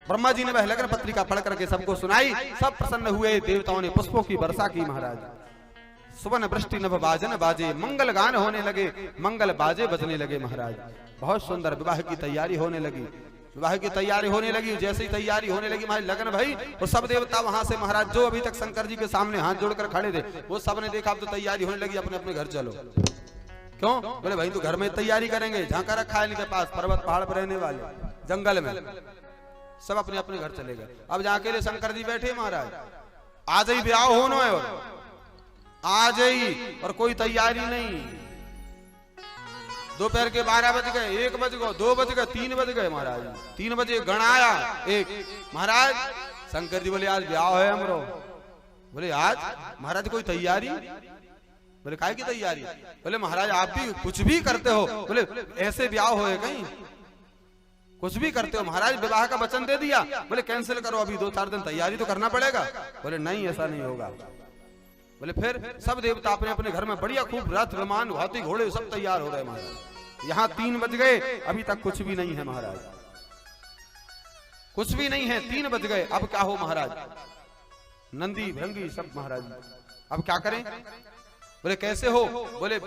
ब्रह्मा जी ने वह लगन पत्रिका पढ़ करके सबको सुनाई, सब प्रसन्न हुए। देवताओं ने पुष्पों की वर्षा की महाराज। सुवन वृष्टि नभ बाजन बाजे, मंगल गान होने लगे, मंगल बाजे बजने लगे महाराज। बहुत सुंदर विवाह की तैयारी होने लगी, विवाह की तैयारी होने लगी। जैसे ही तैयारी होने लगी महाराज लगन भाई, वो सब देवता वहां से महाराज जो अभी तक शंकर जी के सामने हाथ जोड़कर खड़े थे, वो सब ने देखा अब तो तैयारी होने लगी, अपने अपने घर चलो। क्यों? बोले भाई तो घर में तैयारी करेंगे, झांका रखा है इनके पास, पर्वत पहाड़ पर रहने वाले, जंगल में, सब अपने अपने घर चले गए। अब जाके ले शंकर जी बैठे महाराज, आज ही ब्याह होना है, और आज ही, और कोई तैयारी नहीं। दोपहर के 12 बज गए, 1 बज गए, 2 बज गए, 3 बज गए महाराज। 3 बजे गण आया एक, महाराज शंकर जी बोले आज ब्याह है हमरो। बोले आज महाराज कोई तैयारी? बोले काय की तैयारी? बोले महाराज आप भी कुछ भी करते हो? बोले ऐसे ब्याह होए कहीं? कुछ भी करते हो महाराज, विवाह का वचन दे दिया, बोले कैंसिल करो, अभी 2-4 दिन तैयारी तो करना पड़ेगा। बोले नहीं ऐसा नहीं होगा। बोले फिर सब देवता अपने अपने घर में बढ़िया खूब रथ विमान हाथी घोड़े सब तैयार हो रहे महाराज। यहाँ 3 बज गए, अभी तक कुछ भी नहीं है महाराज, कुछ भी नहीं है। 3 बज गए, अब क्या हो महाराज? नंदी भृंगी सब महाराज, अब क्या करें? बोले कैसे हो? बोले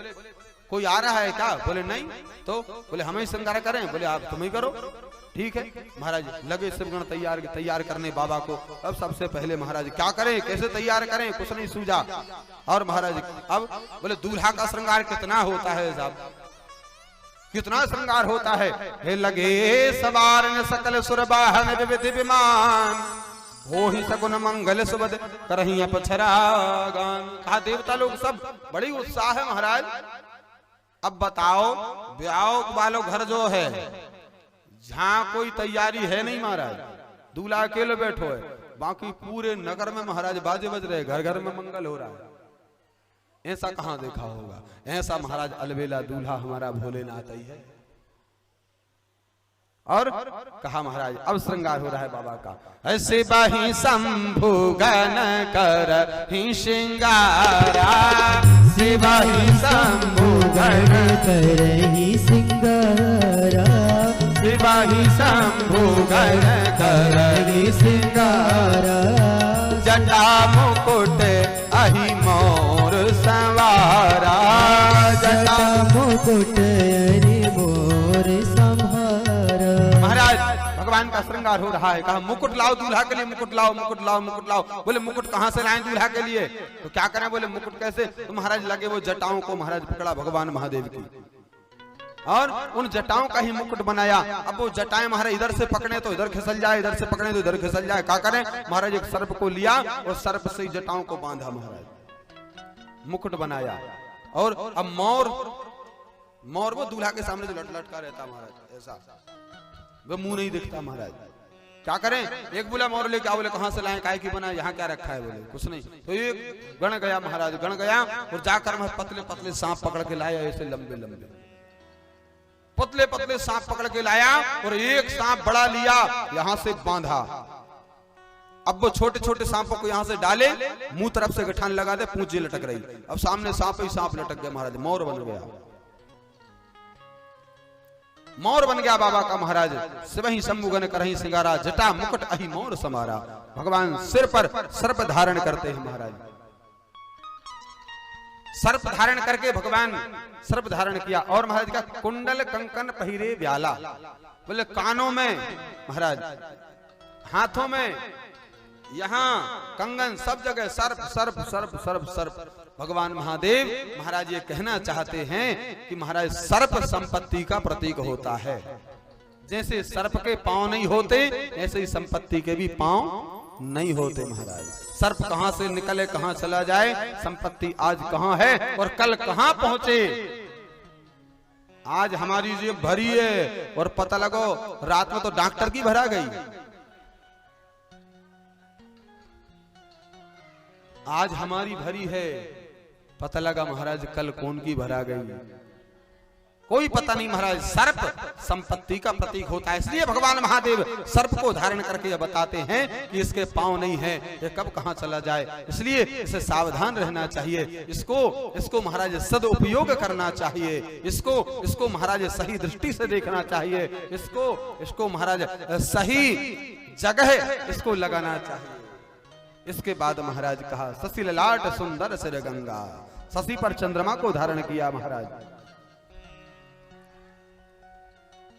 कोई आ रहा है क्या? बोले नहीं। तो बोले हमें श्रृंगार करें? बोले आप तुम ही करो। ठीक है महाराज, लगे शिवगण तैयार करने बाबा को। अब सबसे पहले महाराज क्या करें, कैसे तैयार करें, कुछ नहीं सूझा। और महाराज अब बोले दूल्हा का श्रृंगार कितना होता है साहब, कितना श्रृंगार होता है? हे लगे सवार सकल सुरबाहन विविध विमान, हो ही सगुन मंगल सुबद करही अपछरा गान। कहा देवता लोग सब बड़ी उत्साह है महाराज। अब बताओ ब्याह वालों घर जो है, जहां कोई तैयारी है नहीं महाराज, दूल्हा अकेले बैठो है, बाकी पूरे नगर में महाराज बाजे बज रहे, घर घर में मंगल हो रहा है। ऐसा कहां देखा होगा? ऐसा महाराज अलबेला दूल्हा हमारा भोलेनाथ ही है। और कहा महाराज अब श्रृंगार हो रहा है बाबा का। ऐसे बाही शंभु गण कर ही श्रृंगारा, सिवाही शंभु गण कर ही श्रृंगारा, सिवाही शंभु गण कर ही श्रृंगारा। जटा मुकुट अहि मोर संवारा, जटा मुकुट अहि मोर संहारा। महाराज भगवान का श्रृंगार हो रहा है। कहा मुकुट लाओ दूल्हा के लिए, मुकुट लाओ, मुकुट लाओ, मुकुट लाओ। बोले मुकुट कहां से लाएं दूल्हा के लिए? तो क्या करें? बोले मुकुट कैसे? तो महाराज लगे वो जटाओं को महाराज पकड़ा भगवान महादेव की, और उन जटाओं का ही मुकुट बनाया। अब वो जटाएं महाराज इधर से पकड़े तो इधर खिसल जाए, इधर से पकड़े तो इधर खिसल जाए। क्या करें? महाराज एक सर्प को लिया और सर्प से जटाओं को बांधा, महाराज मुकुट बनाया। और अब मोर वो दूल्हा के सामने जो लटका रहता महाराज, ऐसा वो मुंह नहीं दिखता महाराज। क्या करें? एक बोला मोर लेके आओ। बोले कहां से लाए, काय की बना, यहाँ क्या रखा है? बोले कुछ नहीं। तो एक गण गया महाराज, गण गया और जाकर मैं पतले पतले सांप पकड़ के लाया, ऐसे लंबे लंबे पतले पतले सांप पकड़ के लाया, और एक सांप बड़ा लिया, यहां से बांधा। अब वो छोटे छोटे सांपों को यहां से डाले, मुंह तरफ से गठान लगा दे, पूंछ लटक रही। अब सामने सांप ही सांप लटक गया महाराज, मोर बन गया, मोर बन गया बाबा का महाराज। सिवही शंभुगन करही सिंगारा, जटा मुकुट अहि मोर समारा। भगवान सिर पर सर्प धारण करते हैं महाराज। सर्प धारण करके भगवान सर्प धारण किया। और महाराज का कुंडल कंकन पहिरे व्याला, बोले कानों में महाराज, हाथों में, यहाँ कंगन, सब जगह सर्प सर्प सर्प सर्प सर्प। भगवान महादेव महाराज ये कहना चाहते हैं कि महाराज सर्प संपत्ति का प्रतीक होता है। जैसे सर्प के पांव नहीं होते, ऐसे ही संपत्ति के भी पांव नहीं होते महाराज। सर्प कहां से निकले कहां चला जाए, संपत्ति आज कहां है और कल कहां पहुंचे। आज हमारी जेब भरी है और पता लगो रात में तो डॉक्टर की भरा गई। आज हमारी भरी है, पता लगा महाराज कल कौन की भरा गई, कोई पता नहीं महाराज। सर्प संपत्ति का प्रतीक होता है, इसलिए भगवान महादेव सर्प को धारण करके ये बताते हैं कि इसके पांव नहीं है, ये कब कहां चला जाए, इसलिए इसे सावधान रहना चाहिए। इसको महाराज सदुपयोग करना चाहिए, इसको महाराज सही दृष्टि से देखना चाहिए, इसको महाराज सही जगह इसको लगाना चाहिए। इसके बाद महाराज कहा शशि ललाट सुंदर सिर गंगा, शशि पर चंद्रमा को धारण किया महाराज,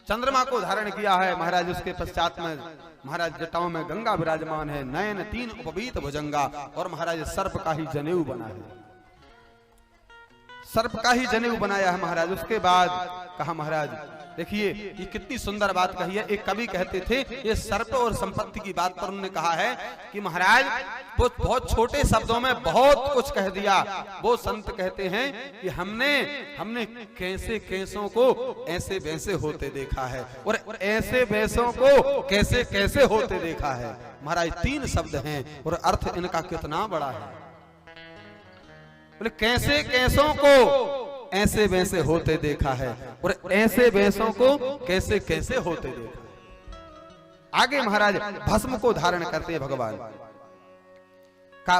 चंद्रमा को धारण किया है महाराज। उसके पश्चात में महाराज जटाओं में गंगा विराजमान है, नयन तीन उपवीत भुजंगा, और महाराज सर्प का ही जनेऊ बना है, सर्प का ही जनेऊ बनाया है महाराज। उसके बाद कहा महाराज देखिए ये कितनी सुंदर बात कही है। एक कवि कहते थे ये सर्प और संपत्ति की बात पर उन्होंने कहा है कि महाराज वो बहुत छोटे शब्दों में बहुत कुछ कह दिया। वो संत कहते हैं कि हमने कैसे कैसों को ऐसे वैसे होते देखा है, और ऐसे वैसों को कैसे कैसे होते देखा है। महाराज तीन शब्द हैं और अर्थ इनका कितना बड़ा है। बोले कैसे कैसों को ऐसे वैसे होते देखा है, और ऐसे वैसों को कैसे कैसे होते देखा। आगे महाराज भस्म को धारण करते हैं भगवान का,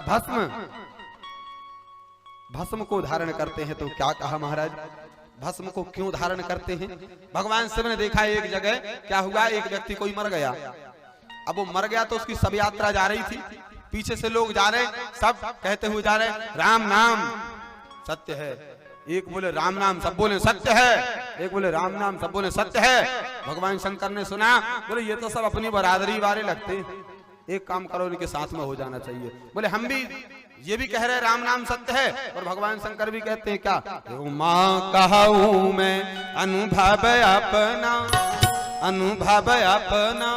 भस्म को धारण करते हैं। तो क्या कहा महाराज, भस्म को क्यों धारण करते हैं? भगवान शिव ने देखा एक जगह क्या हुआ, एक व्यक्ति कोई मर गया। अब वो मर गया तो उसकी शव यात्रा जा रही थी, पीछे से लोग जा रहे, सब कहते हुए जा रहे राम नाम सत्य है। एक बोले राम नाम, सब बोले सत्य है। एक बोले राम नाम, सब बोले सत्य है। भगवान शंकर ने सुना, बोले ये तो सब अपनी बरादरी वाले लगते, एक काम करो इनके साथ में हो जाना चाहिए। बोले हम भी ये भी कह रहे राम नाम सत्य है, और भगवान शंकर भी कहते हैं क्या, माँ कहूँ मैं अनुभव अपना, अनुभव अपना,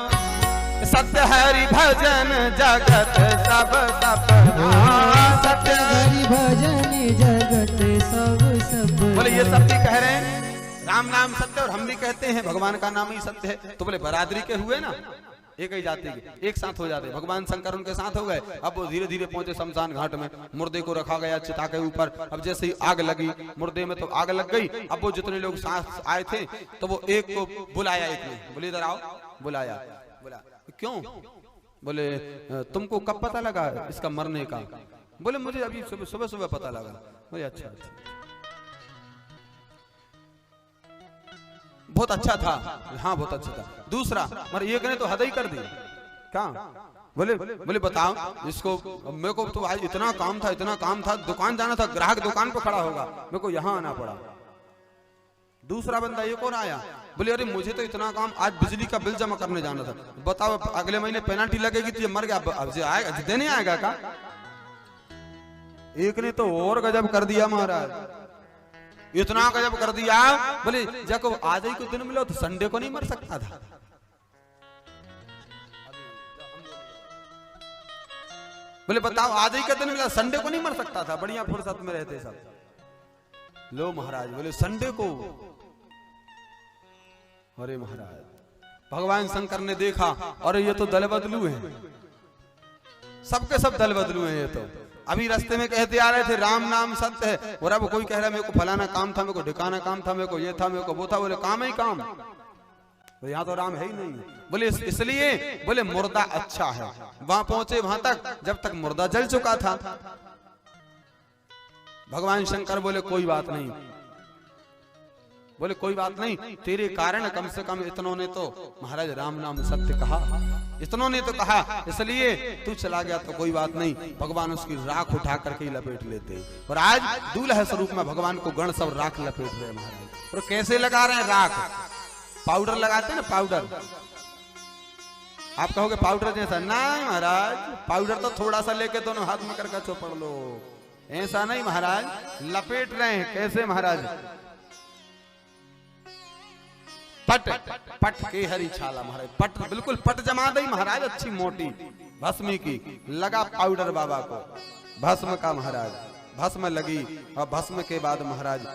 सत्य हरि भजन जगत सब सपना, सत्य हरि भजन जगत सब सपना। बोले ये सब भी कह रहे हैं राम नाम सत्य, और हम भी कहते हैं भगवान का नाम ही सत्य है। तो बोले बरादरी के हुए ना, एक ही जाति के, एक साथ हो जाते। भगवान शंकर उनके साथ हो गए। अब वो धीरे धीरे पहुंचे शमशान घाट में, मुर्दे को रखा गया चिता के ऊपर। अब जैसे ही आग लगी मुर्दे में, तो आग लग गई। अब वो जितने लोग साथ आए थे तो वो एक को बुलाया, एक ने बोले इधर आओ, बुलाया। बोला क्यों? बोले तुमको कब पता लगा इसका मरने का? बोले मुझे अभी सुबह सुबह पता लगा। बोले अच्छा, बहुत अच्छा था। हाँ बहुत अच्छा था। दूसरा मगर एक ने तो हद ही कर दी। क्या? बोले बताओ इसको, मेरे को तो आज इतना काम था, इतना काम था, दुकान जाना था, ग्राहक दुकान पे खड़ा होगा, मेरे को यहाँ आना पड़ा। दूसरा बंदा एक और आया, बोले अरे मुझे तो इतना काम, आज बिजली का बिल जमा करने जाना था, बताओ अगले महीने पेनल्टी लगेगी तो ये मर गया, अब आएगा देने आएगा का? एक ने तो और गजब कर दिया महाराज, इतना गजब कर दिया। बोले जब आज ही को दिन मिला तो संडे को नहीं मर सकता था? बोले बताओ आज ही का दिन मिला, संडे को नहीं मर सकता था? बढ़िया फुर्सत में रहते सब। लो महाराज बोले संडे को। अरे महाराज भगवान शंकर ने देखा, अरे ये तो दल बदलू है, सबके सब दल बदलू हैं। ये तो अभी रास्ते में कहते आ रहे थे राम नाम सत्य है, और अब कोई कह रहा है मेरे को फलाना काम था, मेरे को ढिकाना काम था, मेरे को ये था, मेरे को वो था। बोले काम ही काम, तो यहाँ तो राम है ही नहीं। बोले इसलिए बोले मुर्दा अच्छा है। वहां पहुंचे वहां तक जब तक मुर्दा जल चुका था। भगवान शंकर बोले कोई बात नहीं, बोले कोई बात नहीं, तेरे कारण कम से कम इतनों ने तो महाराज राम नाम सत्य कहा, इतनों ने तो कहा, इसलिए तू चला गया तो कोई बात नहीं। भगवान उसकी राख उठा करके लपेट लेते, और आज दूल्हा स्वरूप में भगवान को गण सब राख लपेट रहे महाराज। और कैसे लगा रहे हैं राख? पाउडर लगाते हैं ना, पाउडर। आप कहोगे पाउडर जैसा, नहीं महाराज, पाउडर तो थोड़ा सा लेके दोनों हाथ में करके चोपड़ लो, ऐसा नहीं महाराज, लपेट रहे हैं। कैसे महाराज? पट पट के हरी छाला महाराज, पट बिल्कुल पट जमा दई महाराज, अच्छी मोटी भस्मी की। लगा पाउडर बाबा को भस्म का महाराज, भस्म लगी। और भस्म के बाद महाराज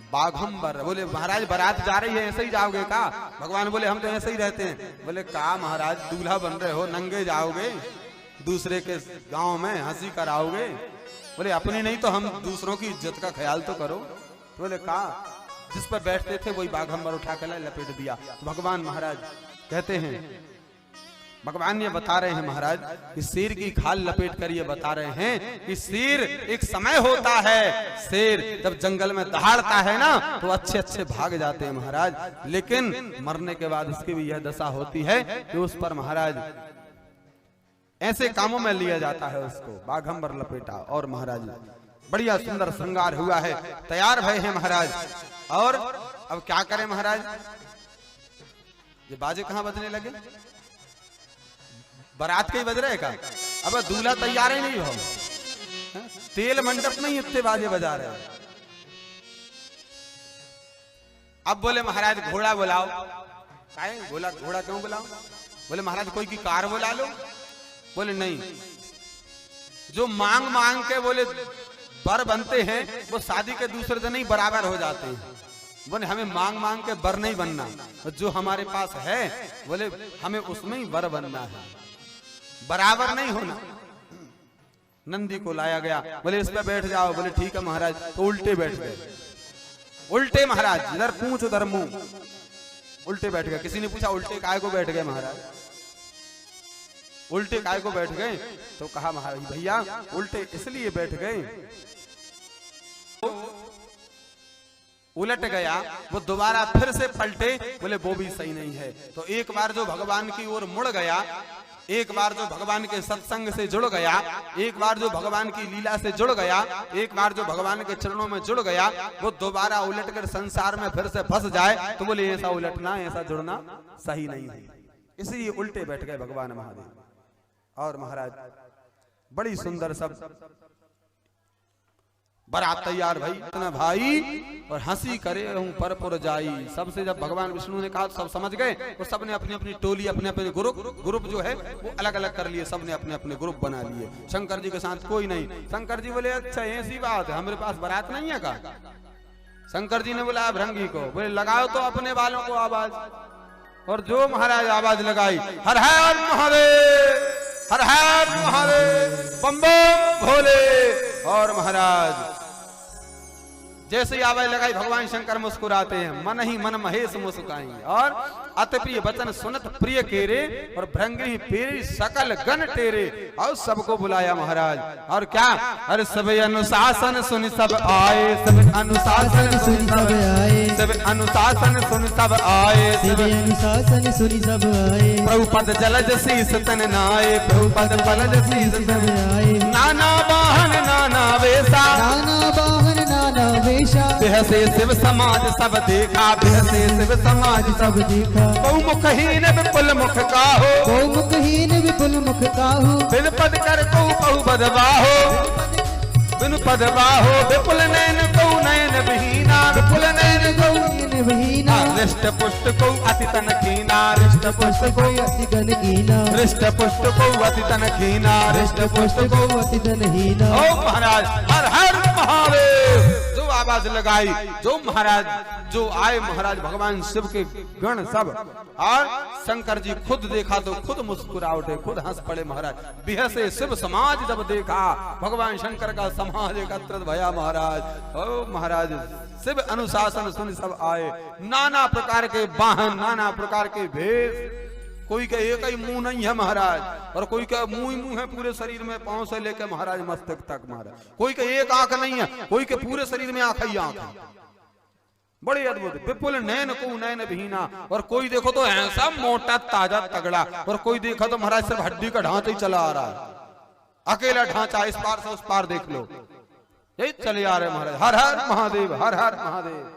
बाघंबर, बोले महाराज बारात जा रही है, ऐसे ही जाओगे का? भगवान बोले हम तो ऐसे ही रहते हैं। बोले का महाराज दूल्हा बन रहे हो, नंगे जाओगे दूसरे के गांव में, हंसी कराओगे? बोले अपनी नहीं तो हम दूसरों की इज्जत का ख्याल तो करो। बोले का? जिस पर बैठते थे वही बाघंबर उठा कर लपेट दिया। तो भगवान महाराज कहते हैं, भगवान ये बता रहे हैं महाराज कि शेर की खाल लपेट कर ये बता रहे हैं कि शेर एक समय होता है, शेर जब जंगल में दहाड़ता है ना तो अच्छे अच्छे भाग जाते हैं महाराज, लेकिन मरने के बाद उसकी भी यह दशा होती है कि उस पर महाराज ऐसे कामों में लिया जाता है उसको। बाघंबर लपेटा और महाराज बढ़िया सुंदर श्रृंगार हुआ है, तैयार भय है महाराज। और अब क्या करें महाराज, ये बाजे कहां बजने लगे, बारात के ही बज रहे का। अब दूल्हा तैयार ही नहीं हो, तेल मंडप में ही इतने बाजे बजा रहे हैं। अब बोले महाराज घोड़ा बुलाओ। काहे बोला घोड़ा क्यों बुलाओ? बोले महाराज कोई की कार बुला लो। बोले नहीं, जो मांग मांग के बोले बर बनते हैं वो शादी के दूसरे दिन ही बराबर हो जाते हैं। बोले हमें मांग मांग के बर नहीं बनना, जो हमारे पास है बोले हमें उसमें ही बर बनना है, बराबर नहीं होना। नंदी को लाया गया, बोले इस पे बैठ जाओ। बोले ठीक है महाराज। तो उल्टे बैठ गए, उल्टे महाराज, इधर पूंछ उधर मुंह, उल्टे बैठ गए। किसी ने पूछा उल्टे काय को बैठ गए महाराज, उल्टे काय को बैठ गए? तो कहा महाराज भैया उल्टे इसलिए बैठ गए, उलट गया वो दोबारा फिर से पलटे। बोले वो भी सही नहीं है। तो एक बार जो भगवान की ओर मुड़ गया, एक बार जो भगवान के सत्संग से जुड़ गया, एक बार जो भगवान की लीला से जुड़ गया, एक बार जो भगवान के चरणों में जुड़ गया, वो दोबारा उलटकर संसार में फिर से फंस जाए। तो बोले ऐसा उलटना, ऐसा जुड़ना सही नहीं है, इसलिए उल्टे बैठ गए भगवान महादेव। और महाराज बड़ी सुंदर सब बारात तैयार भाई, इतना भाई और हंसी करे हूं परपुर जाई। सबसे जब भगवान विष्णु ने कहा तो सब समझ गए और सबने अपनी अपनी टोली, अपने अपने ग्रुप जो है वो अलग अलग कर लिए, सबने अपने अपने ग्रुप बना लिए। शंकर जी के साथ कोई नहीं। शंकर जी बोले अच्छा ऐसी बात है, हमारे पास बारात नहीं है का? शंकर जी ने बोला भृंगी को, बोले लगाओ तो अपने वालों को आवाज। और जो महाराज आवाज लगाई, हर हर महादेव, हर हर महादेव, बम बम भोले। और महाराज जैसे ही आवाज लगाई भगवान शंकर मुस्कुराते हैं, मन ही मन महेश मुस्काएंगे। और अति प्रिय वचन सुनत प्रिय केरे, और भृंगी पेरी सकल गण तेरे। और सबको बुलाया महाराज। और क्या, अरे सब अनुशासन सुन सब आए, सब अनुशासन सुन सब आए, सब अनुशासन सुन सब आए, सब अनुशासन सुन सब आए। प्रभुपद जलज शीस तन नाये, प्रभुपद जलज शीस तन आए। नाना वाहन नाना वेशा, नाना वाहन नाना वेशा। बिहसे शिव समाज सब देखा, बिहसे शिव समाज सब देखा। बहुमुखहीन विपुल मुख काहो, बहुमुखहीन विपुल मुख काहू। बिन पद कर को बहु बदबाहो, बिन पद बाहो। विपुल नैन को नैन विहीना, विपुल नैन को नैन विहीना। हृष्ट पुष्ट को अति तन कीना, हृष्ट पुष्ट को अति गण कीना। हृष्ट पुष्ट को अति तन कीना, हृष्ट पुष्ट को अति धनहीना। ओ महाराज हर हर महादेव। जो आवाज लगाई, जो महाराज जो आए महाराज भगवान शिव के गण सब। और शंकर जी खुद देखा तो खुद मुस्कुरा उठे, खुद हंस पड़े महाराज। बिहसे शिव समाज जब देखा, भगवान शंकर का समाज एकत्रित भया महाराज। ओ महाराज शिव अनुशासन सुन सब आए। नाना प्रकार के वाहन, नाना प्रकार के भेष। कोई का एक ही मुंह नहीं है महाराज, और कोई का मुंह ही मुंह है पूरे शरीर में, पांव से लेकर महाराज मस्तक तक महाराज। कोई का एक आंख नहीं है, कोई के पूरे शरीर में आंख ही आंख है। बड़े अद्भुत। विपुल नैन को नैन विहीना। और कोई देखो तो ऐसा मोटा ताजा तगड़ा, और कोई देखो तो महाराज सिर्फ हड्डी का ढांचा ही चला आ रहा है, अकेला ढांचा, इस पार से उस पार देख लो, यही चले आ रहे महाराज। हर हर महादेव, हर हर महादेव।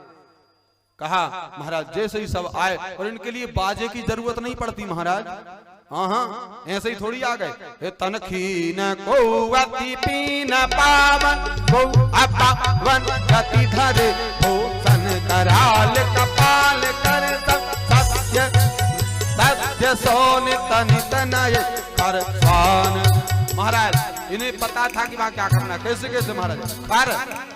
कहा महाराज जैसे ही सब आए, और इनके लिए बाजे की जरूरत नहीं पड़ती महाराज। हाँ ऐसे ही थोड़ी आ गए। तनखीन को अति पीन पावन, को अपावन गति धरे, हो सन कराल कपाल कर सत्य सत्य सोन तन तनय कर स्वान। महाराज इन्हें पता था कि वहां क्या करना, कैसे कैसे महाराज। कर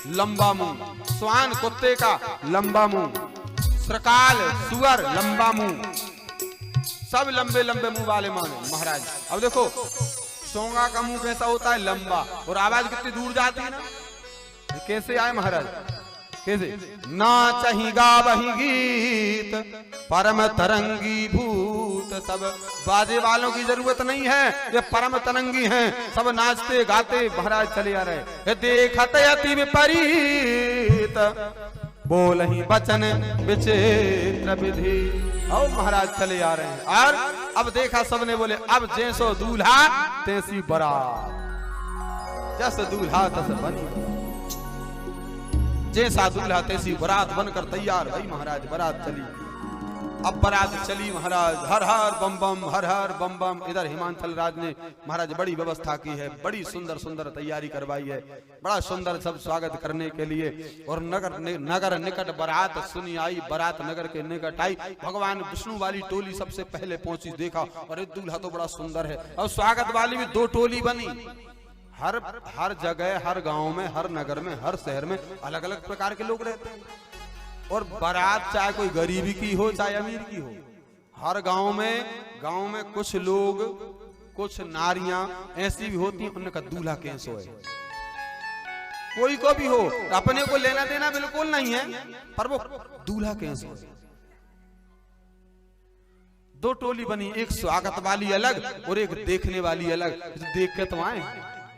लंबा मुंह, स्वान कुत्ते का लंबा मुंह, श्रकाल सुअर लंबा मुंह, सब लंबे लंबे मुंह वाले माने महाराज। अब देखो सोंगा का मुंह कैसा होता है, लंबा, और आवाज कितनी दूर जाती है ना। कैसे आए महाराज, कैसे नाचही गावही गीत परम तरंगी भूत। सब बाजे वालों की जरूरत नहीं है, ये परम तरंगी हैं, सब नाचते गाते महाराज चले आ रहे। देखत अति विपरीत, बोलहि बचन विचित्र विधि। और महाराज चले आ रहे हैं और अब देखा सबने बोले अब जैसो दूल्हा तैसी बारात, जस दूल्हा तस बनी, जैसा दूल्हा तैसी बारात बनकर तैयार भाई महाराज। बारात चली, अब बारात चली महाराज, हर हर बम बम, हर हर बम बम। इधर हिमांचल राज ने महाराज बड़ी व्यवस्था की है, बड़ी सुंदर सुंदर तैयारी करवाई है, बड़ा सुंदर सब स्वागत करने के लिए। और नगर निकट बारात सुनी आई, बारात नगर के निकट आई, भगवान विष्णु वाली टोली सबसे पहले पहुंची। देखा अरे दूल्हा तो बड़ा सुंदर है। और स्वागत वाली भी दो टोली बनी, हर जगह, हर गांव में, हर नगर में, हर शहर में अलग अलग प्रकार के लोग रहते हैं। और बारात चाहे कोई गरीबी की हो चाहे अमीर की हो, हर गांव में कुछ लोग, कुछ नारियां ऐसी भी होती हैं, उनका दूल्हा कैसे है, कोई को भी हो, अपने को लेना देना बिल्कुल नहीं है, पर वो दूल्हा कैसे है। दो टोली बनी, एक स्वागत वाली अलग और एक देखने वाली अलग। देख के तो आए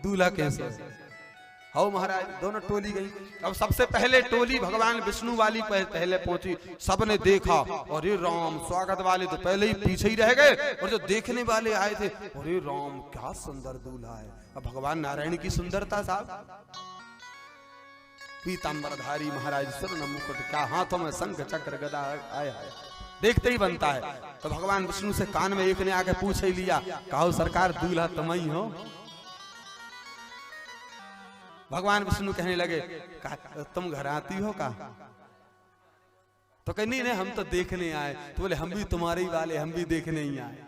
दूल्हा कैसे है। हो महाराज दोनों टोली गई। अब सबसे पहले टोली भगवान विष्णु वाली पहले पहुंची, सबने देखा अरे राम, स्वागत वाले तो पहले ही पीछे ही रह गए, और जो देखने वाले आए थे अरे राम क्या सुंदर दूल्हा है। अब भगवान नारायण की सुंदरता साहब, पीतांबरधारी महाराज, स्वर्ण मुकुट, क्या हाथों में शंख चक्र गदा आया है, देखते ही बनता है। तो भगवान विष्णु से कान में एक ने आके पूछ ही लिया, कहो सरकार दूल्हा तुम ही हो। भगवान विष्णु कहने लगे तुम घर आती हो का? तो कहीं नहीं, हम तो देखने आए। तो बोले हम भी तुम्हारे ही वाले, हम भी देखने ही आए,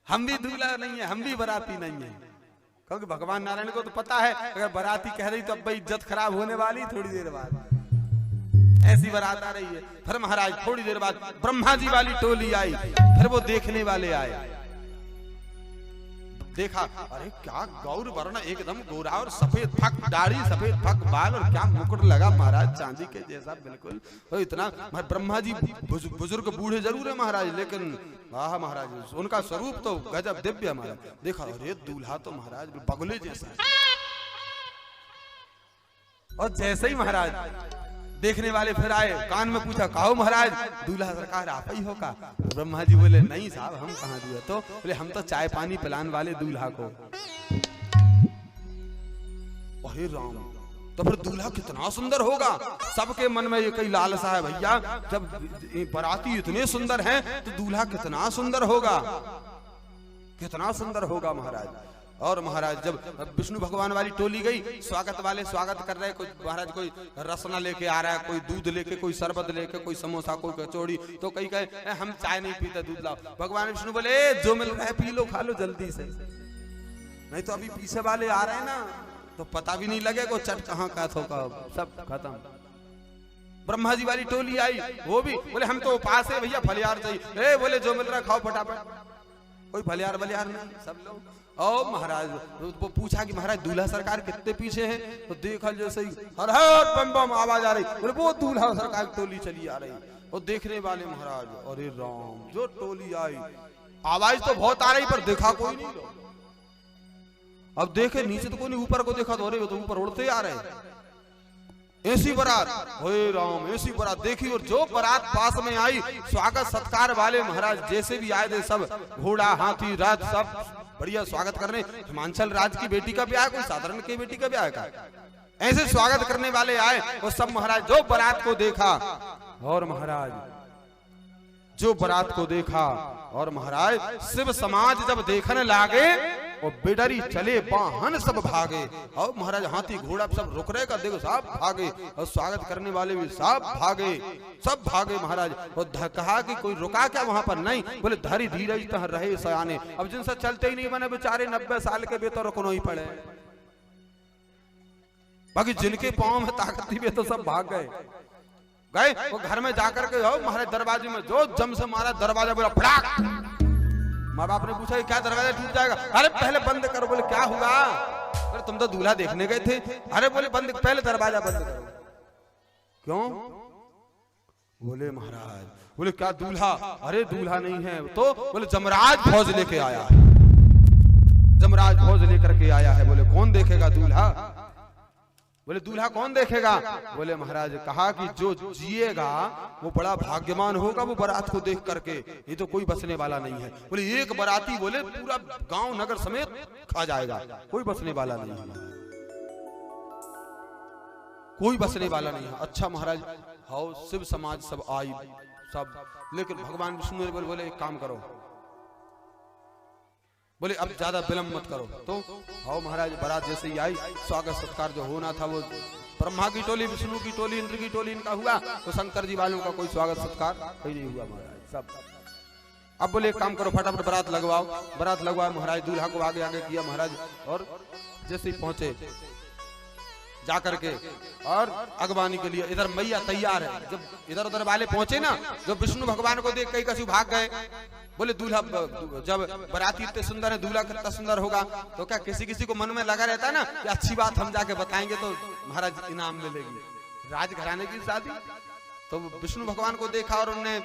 हम भी दूल्हा नहीं है, हम भी बराती नहीं है। क्योंकि भगवान नारायण को तो पता है अगर बराती कह रही तो अब भाई इज्जत खराब होने वाली थोड़ी देर बाद। ऐसी बारात आ रही है। फिर महाराज थोड़ी देर बाद ब्रह्मा जी वाली टोली आई, फिर वो देखने वाले आए। देखा अरे क्या गौर वर्ण, एकदम गोरा और सफेद फक दाढ़ी, सफेद फक बाल, और क्या मुकुट लगा महाराज चांदी के जैसा बिल्कुल। तो इतना ब्रह्मा जी बुजुर्ग बूढ़े जरूर है महाराज, लेकिन वाह महाराज उनका स्वरूप तो गजब दिव्य महाराज। देखा अरे दूल्हा तो महाराज बगुले जैसा है। और जैसे ही महाराज देखने वाले फिर आए, कान में पूछा कहो महाराज दूल्हा सरकार आप ही हो का? ब्रह्मा जी बोले नहीं साहब हम कहाँ दूल्हा। तो बोले हम तो चाय पानी पिलाने वाले दूल्हा को। अरे राम, तो फिर दूल्हा कितना सुंदर होगा। सबके मन में ये कई लालसा है भैया, जब बाराती इतने सुंदर हैं तो दूल्हा कितना सुंदर होगा, कितना सुंदर होगा महाराज। और महाराज जब विष्णु भगवान वाली टोली गई, स्वागत वाले स्वागत कर रहे, कोई महाराज कोई रसना लेके आ रहा है, कोई दूध लेके, कोई शरबत लेके, कोई समोसा, कोई कचौड़ी। तो कई कहे हम चाय नहीं पीते दूध लाओ। भगवान विष्णु बोले जो मिल रहा है पी लो, खा लो जल्दी से, नहीं तो अभी पीछे वाले आ रहे हैं ना तो पता भी नहीं लगेगा चट कहाँ का थोका, सब खत्म। ब्रह्मा जी वाली टोली आई, वो भी बोले हम तो उपास है भैया, फलियार चाहिए। बोले जो मिल रहा है खाओ फटाफट, कोई फलियार बलियार नहीं, सब लोग। और महाराज वो पूछा कि महाराज दूल्हा सरकार कितने पीछे हैं? तो देखा जैसे ही हर हर बम बम आवाज आ रही, बोले वो दूल्हा सरकार की टोली चली आ रही। और देखने वाले महाराज अरे राम, जो टोली आई आवाज तो बहुत आ रही पर देखा कोई नहीं। अब देखे नीचे तो कोई नहीं, ऊपर को देखा तो अरे वो तो ऊपर उड़ते आ रहे। ऐसी बारात, हे राम ऐसी बारात देखी। और जो बारात पास में आई, स्वागत सत्कार वाले महाराज जैसे भी आए थे सब घोड़ा हाथी रथ सब बढ़िया स्वागत करने। हिमांचल राज की बेटी का ब्याह, कोई साधारण की बेटी का ब्याह का, ऐसे स्वागत करने वाले आए। और सब महाराज जो बारात को देखा, और महाराज जो बारात को देखा, और महाराज शिव समाज जब देखने लागे और बेडरी चले वाहन सब भागे। और महाराज हाथी घोड़ा सब रुक रहे का देखो सब भागे, और स्वागत करने वाले भी सब भागे, सब भागे महाराज। और कहा कि कोई रुका क्या वहां पर? नहीं, बोले धरी धीरज तह रहे सयाने। अब जिनसे चलते ही नहीं बने बेचारे 90 साल के, वे तो रुकनो ही पड़े। बाकी जिनके पांव में ताकत थी वे तो सब भाग गए। वो घर में जाकर के हो महाराज दरवाजे में जो जम से मारा, दरवाजा बोला फटाक। माँ बाप ने पूछा क्या दरवाजा टूट जाएगा? अरे पहले बंद करो। बोले क्या हुआ? अरे तुम तो दूल्हा देखने गए थे। अरे बोले बंद, पहले दरवाजा बंद करो। क्यों? बोले महाराज, बोले क्या दूल्हा? अरे दूल्हा नहीं है तो। बोले जमराज फौज लेके आया है, जमराज फौज लेकर के आया है। बोले कौन देखेगा दूल्हा? बोले दूल्हा कौन देखेगा? बोले महाराज कहा कि जो जिएगा वो बड़ा भाग्यवान होगा वो बारात को देख करके, ये तो कोई बसने वाला नहीं है। बोले एक बाराती बोले पूरा गांव नगर समेत खा जाएगा, कोई बसने वाला नहीं है, कोई बसने वाला नहीं है। अच्छा महाराज हाउ शिव समाज सब आई सब, लेकिन भगवान विष्णु ने बोले एक काम करो, बोले अब ज्यादा विलंब मत करो। तो हाउ महाराज बारात जैसे ही आई, स्वागत सत्कार जो होना था वो ब्रह्मा की टोली, विष्णु की टोली, इंद्र की टोली इनका हुआ, तो शंकर जी वालों का कोई स्वागत सत्कार कोई नहीं हुआ महाराज सब। अब बोले एक काम करो फटाफट बारात लगवाओ। बारात लगवाओ महाराज, दूल्हा को आगे आगे किया महाराज, और जैसे ही पहुंचे जा करके और अगवानी के लिए इधर मैया तैयार है। जब इधर उधर वाले पहुंचे ना, जब विष्णु भगवान को देख कई कछु भाग गए। बोले दूल्हा, जब बाराती इतने सुंदर है, दूल्हा कितना सुंदर होगा, तो क्या किसी किसी को मन में लगा रहता है ना कि अच्छी बात हम जाके बताएंगे तो महाराज इनाम मिलेगी, राजघराने की शादी। तो विष्णु भगवान को देखा और उन्होंने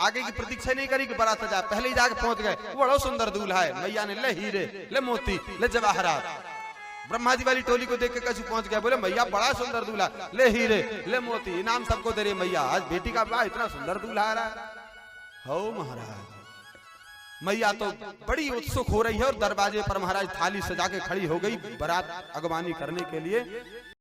आगे की प्रतीक्षा नहीं करी कि बारात जाए, पहले ही जाके पहुंच गए। बड़ा सुंदर दूल्हा है, मैया ने ले हीरे ले मोती ले जवाहरात, ब्रह्मा जी वाली टोली को देख के कैसे पहुंच गया। बोले मैया बड़ा सुंदर दूल्हा, ले हीरे ले मोती, इनाम सबको दे रही मैया, आज बेटी का विवाह इतना सुंदर दूल्हा आ रहा है। हो महाराज मैया तो बड़ी उत्सुक हो रही है और दरवाजे पर महाराज थाली सजा के खड़ी हो गई बारात अगवानी करने के लिए।